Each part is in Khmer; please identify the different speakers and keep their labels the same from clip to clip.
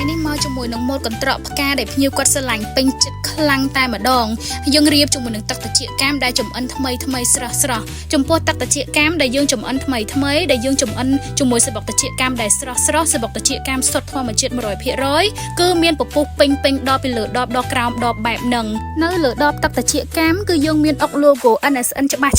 Speaker 1: នេះមកជាមួយនឹងម៉ូតកន្ត្រកផ្កាដែលភ្ញៀវគាត់ស្រឡាញ់ពេញចិត្តខ្លាំងតែម្ដងយើងរៀបជាមួយនឹងទឹកត្រចៀកកាមដែលចំអិនថ្មីស្រស់ចំពោះទឹកត្រចៀកកាមដែលយើងចំអិនថ្មីដែលយើងចំអិនជាមួយសបុកត្រចៀកកាមដែលស្រស់សបុកត្រចៀកកាមសុទ្ធធម្មជាតិ 100% គឺមានពពុះពេញដល់ពីលើដល់ក្រោមដល់បែបហ្នឹងនៅលើដបទឹកត្រចៀកកាមគឺយើងមានអុក logo NSN ច្បាស់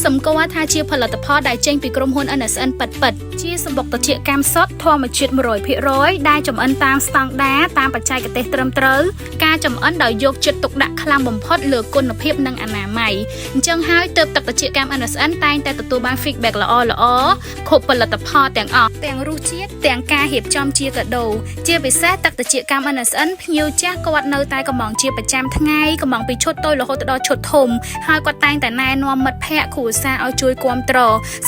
Speaker 1: សម្គាល់ថាជាផលិតផលដែលចេញពីក្រុមហ៊ុន NSN ពិតជាសបុកត្រចៀកកាមសុទ្ធធម្មជាតិ 100% ដែលចំអិនតាមស្តង់ដារតាមបច្ចេកទេសត្រឹមត្រូវការចំអិនដោយយកចិត្តទុកដាក់ខ្លាំងបំផុតលើគុណភាពនិងអនាម័យអញ្ចឹងហើយទើបទឹកត្រចៀកកាម NSN តែងតែទទួលបាន feedback ល្អគ្រប់ផលិតផលទាំងអស់ទាំងរសជាតិទាំងការរៀបចំជាកាដូជាពិសេសទឹកត្រចៀកកាម NSN ភ្ញៀវចាស់គាត់នៅតែកំងជាប្រចាំថ្ងៃកំងពីឈុតតូចរហូតដល់ឈុតធំហើយគាត់តែងតែណែនាំមិត្តភ័ក្តិគ្រួសារឲ្យជួយគាំទ្រ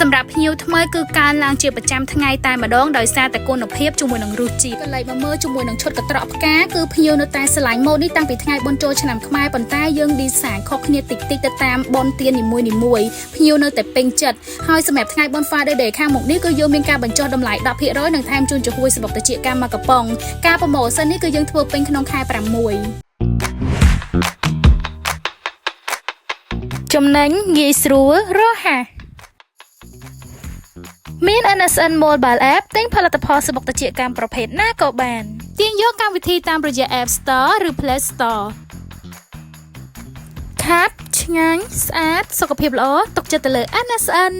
Speaker 1: សម្រាប់ភ្ញៀវថ្មីគឺកើនឡើងជាប្រចាំថ្ងៃតែម្ដងដោយសារតែគុណភាពជាមួយនឹងរសជាតិកន្លែងមកមើលជាមួយនឹងឈុតកត្រកផ្កាគឺភ្ញៀវនៅតែស្រឡាញ់ម៉ូដនេះតាំងពីថ្ងៃបុណ្យចូលឆ្នាំខ្មែរប៉ុន្តែយើងឌីហ្សាញខុសគ្នាតិចទៅតាមបុណ្យទាននីមួយភ្ញៀវនៅតែពេញចិត្តហើយសម្រាប់ថ្ងៃបុណ្យ Father's Day ខាងមុខនេះគឺយើងមានការបញ្ចុះតម្លៃ 10% និងថែមជូនចំហួយសបុកត្រចៀកកាមមកកំប៉ុងការប្រម៉ូសិននេះគឺយើងធ្វើពេញក្នុងខែ 6 ចំណេញងាយស្រួលរហ័សមាន NSN Mobile App ទិញផលិតផលសបុកត្រចៀកកាមប្រភេទណាក៏បានទាញយកកម្មវិធីតាមរយៈ App Store ឬ Play Store ខាប់ឆ្ងាញ់ស្អាតសុខភាពល្អទុកចិត្តទៅលើ NSN